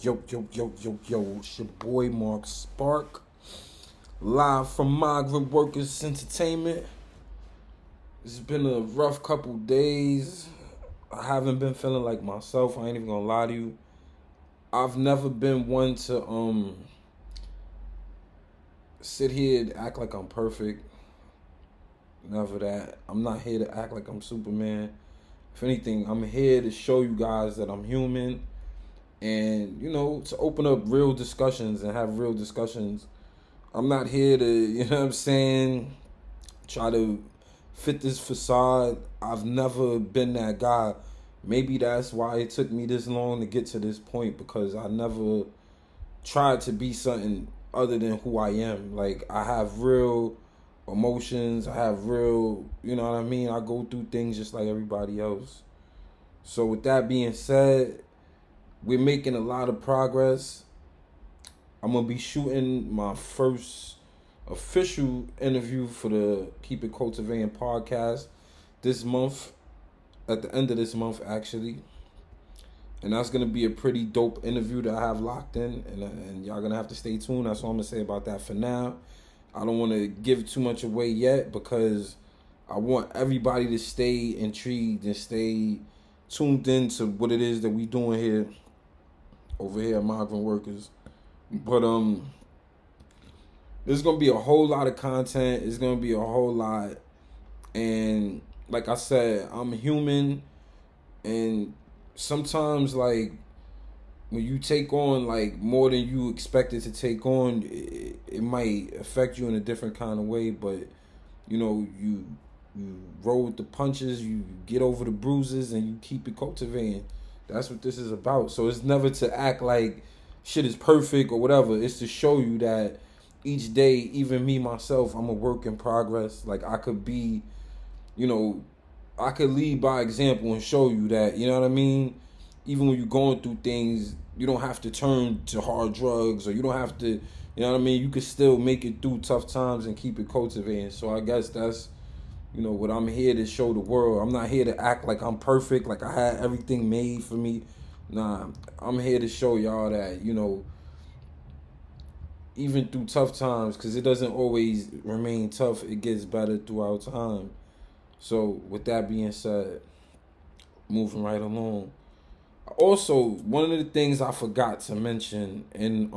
Yo, it's your boy Mark Spark, live from Migrant Workers Entertainment. It's been a rough couple days. I haven't been feeling like myself. I ain't even gonna lie to you. I've never been one to sit here and act like I'm perfect. Never that. I'm not here to act like I'm Superman. If anything, I'm here to show you guys that I'm human. And, to open up real discussions and have real discussions. I'm not here to, try to fit this facade. I've never been that guy. Maybe that's why it took me this long to get to this point, because I never tried to be something other than who I am. Like, I have real emotions. I have real, I go through things just like everybody else. So with that being said, we're making a lot of progress. I'm going to be shooting my first official interview for the Keepitcultivatin Podcast this month, at the end of this month, actually. And that's going to be a pretty dope interview that I have locked in, and y'all going to have to stay tuned. That's all I'm going to say about that for now. I don't want to give too much away yet, because I want everybody to stay intrigued and stay tuned in to what it is that we doing here, over here at Migrant Workers. But there's gonna be a whole lot of content. It's gonna be a whole lot, and like I said, I'm human, and sometimes, like, when you take on like more than you expected to take on, it might affect you in a different kind of way. But you roll with the punches, you get over the bruises, and you keep it cultivating. That's what this is about. So it's never to act like shit is perfect or whatever. It's to show you that each day, even me, myself, I'm a work in progress. Like, I could be, I could lead by example and show you that, you know what I mean? Even when you're going through things, you don't have to turn to hard drugs, or you don't have to, you know what I mean? You could still make it through tough times and keep it cultivating. So I guess that's, what I'm here to show the world. I'm not here to act like I'm perfect, like I had everything made for me. Nah, I'm here to show y'all that, even through tough times, because it doesn't always remain tough, it gets better throughout time. So with that being said, moving right along. Also, one of the things I forgot to mention in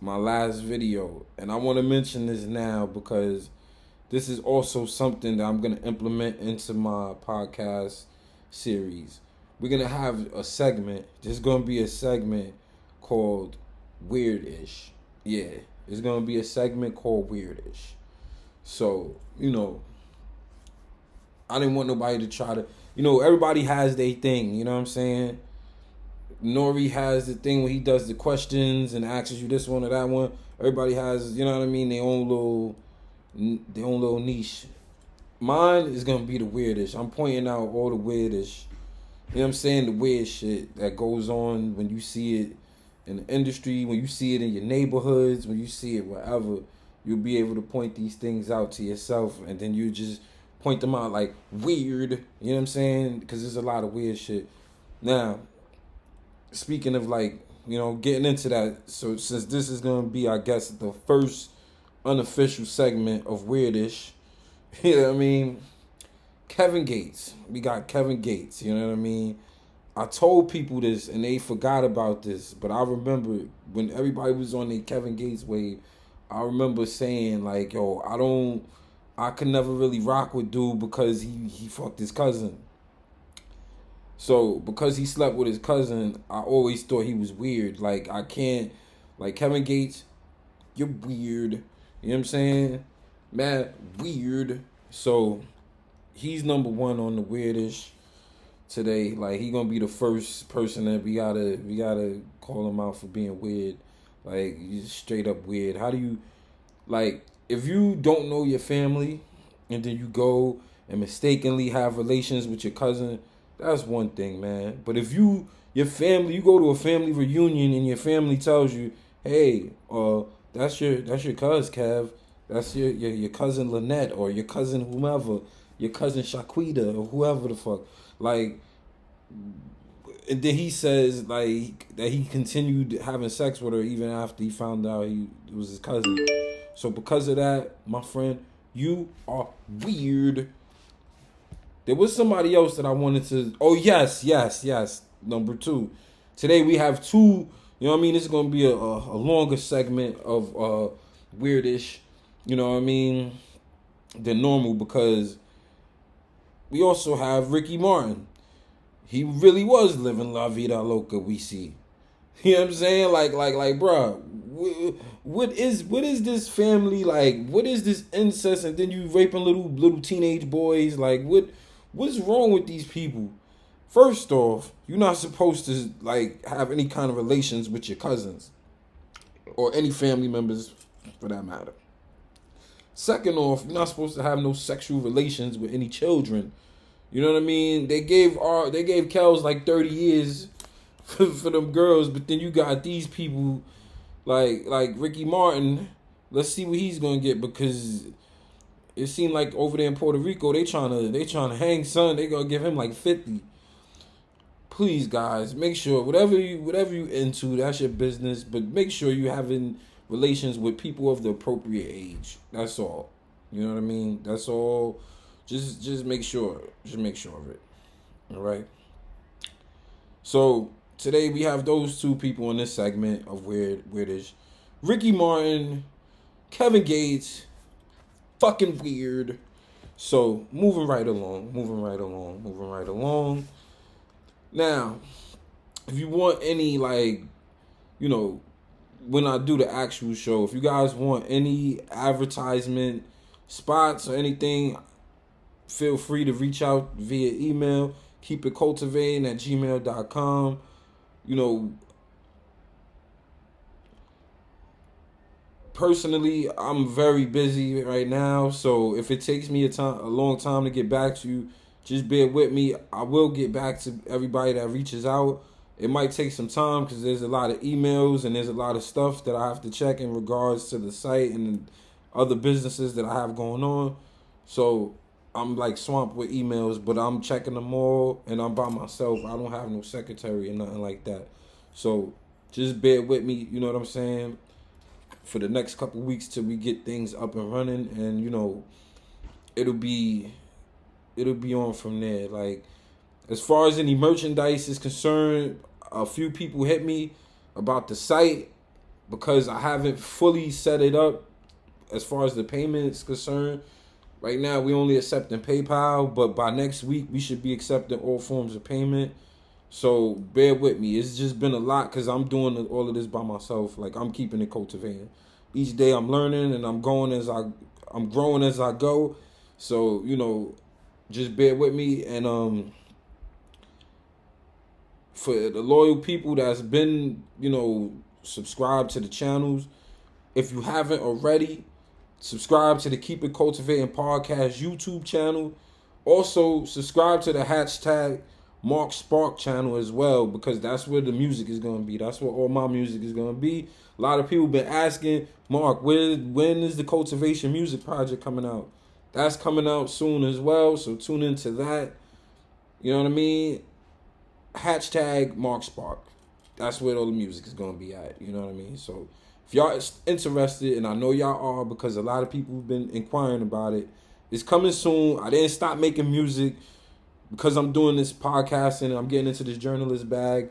my last video, and I want to mention this now because this is also something that I'm going to implement into my podcast series. We're going to have a segment. There's going to be a segment called Weirdish. Yeah, it's going to be a segment called Weirdish. So, I didn't want nobody to try to, everybody has their thing, you know what I'm saying? Nori has the thing when he does the questions and asks you this one or that one. Everybody has, their own little niche. Mine is gonna be the weirdest. I'm pointing out all the weirdest. You know what I'm saying? The weird shit that goes on when you see it in the industry, when you see it in your neighborhoods, when you see it wherever. You'll be able to point these things out to yourself, and then you just point them out like weird. You know what I'm saying? Because there's a lot of weird shit. Now, speaking of getting into that, so since this is gonna be, I guess, the first unofficial segment of Weirdish, you know what I mean? Kevin Gates. We got Kevin Gates, you know what I mean? I told people this and they forgot about this, but I remember when everybody was on the Kevin Gates wave, I remember saying like, yo, I could never really rock with dude because he fucked his cousin. So because he slept with his cousin, I always thought he was weird. Like, I can't, like, Kevin Gates, you're weird. You know what I'm saying? Man, weird. So he's number one on the Weirdish today. Like, he gonna be the first person that we gotta call him out for being weird. Like, he's straight up weird. How do you, like, if you don't know your family and then you go and mistakenly have relations with your cousin, that's one thing, man. But if you go to a family reunion and your family tells you, hey, that's your cuz, Kev. That's your cousin Lynette, or your cousin whomever, your cousin Shaquita, or whoever the fuck. Like, And then he says like that he continued having sex with her even after he found out it was his cousin. So because of that, my friend, you are weird. There was somebody else that I wanted to. Oh yes. Number 2. Today we have 2. You know what I mean? This is gonna be a longer segment of weirdish. You know what I mean? Than normal, because we also have Ricky Martin. He really was living La Vida Loca, we see. You know what I'm saying? Like, bruh, what is this family like? What is this incest? And then you raping little teenage boys? Like, what's wrong with these people? First off, you're not supposed to like have any kind of relations with your cousins or any family members for that matter. Second off, you're not supposed to have no sexual relations with any children. You know what I mean? They gave Kels like 30 years for them girls, but then you got these people like Ricky Martin. Let's see what he's gonna get, because it seemed like over there in Puerto Rico they trying to hang son. They gonna give him like 50. Please, guys, make sure whatever you into, that's your business, but make sure you having relations with people of the appropriate age. That's all. You know what I mean? That's all. Just make sure. Just make sure of it. All right. So today we have those 2 people in this segment of weirdish. Ricky Martin, Kevin Gates, fucking weird. So moving right along. Now, if you want any when I do the actual show, if you guys want any advertisement spots or anything, feel free to reach out via email, keepitcultivatin@gmail.com. Personally, I'm very busy right now, so if it takes me a long time to get back to you, just bear with me. I will get back to everybody that reaches out. It might take some time because there's a lot of emails and there's a lot of stuff that I have to check in regards to the site and other businesses that I have going on. So I'm like swamped with emails, but I'm checking them all and I'm by myself. I don't have no secretary or nothing like that. So just bear with me, you know what I'm saying, for the next couple weeks till we get things up and running, and it'll be on from there. Like, as far as any merchandise is concerned, a few people hit me about the site because I haven't fully set it up as far as the payment is concerned. Right now, we only accepting PayPal, but by next week, we should be accepting all forms of payment. So bear with me. It's just been a lot because I'm doing all of this by myself. Like, I'm keeping it cultivating. Each day I'm learning and I'm growing as I go. So, just bear with me. And for the loyal people that's been, subscribed to the channels, if you haven't already, subscribe to the Keepitcultivatin Podcast YouTube channel. Also, subscribe to the hashtag Mark Spark channel as well, because that's where the music is going to be. That's where all my music is going to be. A lot of people been asking, Mark, when is the Cultivation Music Project coming out? That's coming out soon as well, so tune into that. You know what I mean? Hashtag Mark Spark. That's where all the music is going to be at. You know what I mean? So if y'all interested, and I know y'all are because a lot of people have been inquiring about it, it's coming soon. I didn't stop making music because I'm doing this podcasting and I'm getting into this journalist bag.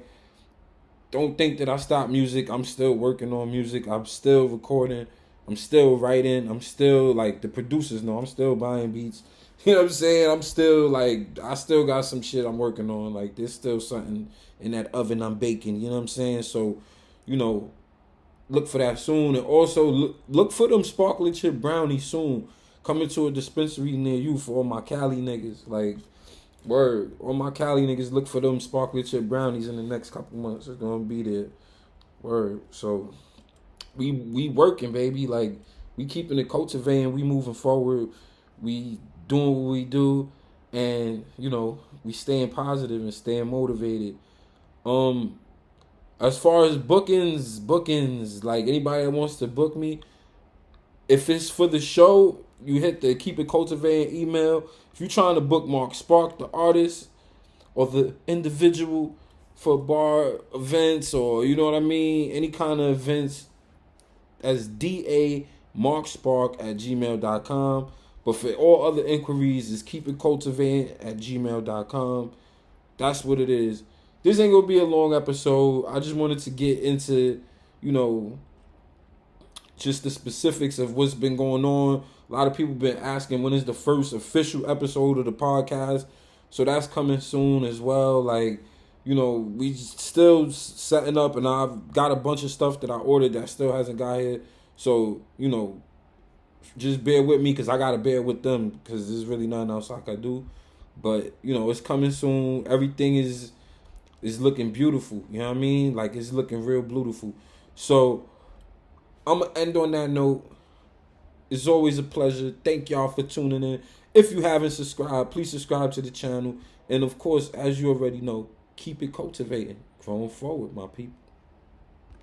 Don't think that I stopped music. I'm still working on music. I'm still recording. I'm still writing. I'm still, like, the producers know, I'm still buying beats. You know what I'm saying? I'm still, like, I still got some shit I'm working on. Like, there's still something in that oven I'm baking. You know what I'm saying? So, look for that soon. And also, look for them sparkling chip brownies soon. Coming to a dispensary near you for all my Cali niggas. Like, word. All my Cali niggas, look for them sparkling chip brownies in the next couple months. It's going to be there. Word. So, we working, baby. Like, we keeping it cultivating. We moving forward. We doing what we do. And, we staying positive and staying motivated. As far as bookings, like, anybody that wants to book me, if it's for the show, you hit the Keep It Cultivating email. If you're trying to book Mark Spark, the artist, or the individual, for bar events or, you know what I mean, any kind of events, as damarkspark@gmail.com. But for all other inquiries, is keepitcultivatin@gmail.com. That's what it is. This ain't gonna be a long episode. I just wanted to get into, you know, just the specifics of what's been going on. A lot of people been asking when is the first official episode of the podcast. So that's coming soon as well. Like, you know, we still setting up, and I've got a bunch of stuff that I ordered that still hasn't got here. So, you know, just bear with me, because I got to bear with them, because there's really nothing else I can do. But, you know, it's coming soon. Everything is looking beautiful. You know what I mean? Like, it's looking real beautiful. So, I'm going to end on that note. It's always a pleasure. Thank y'all for tuning in. If you haven't subscribed, please subscribe to the channel. And, of course, as you already know, keep it cultivating. Growing forward, my people.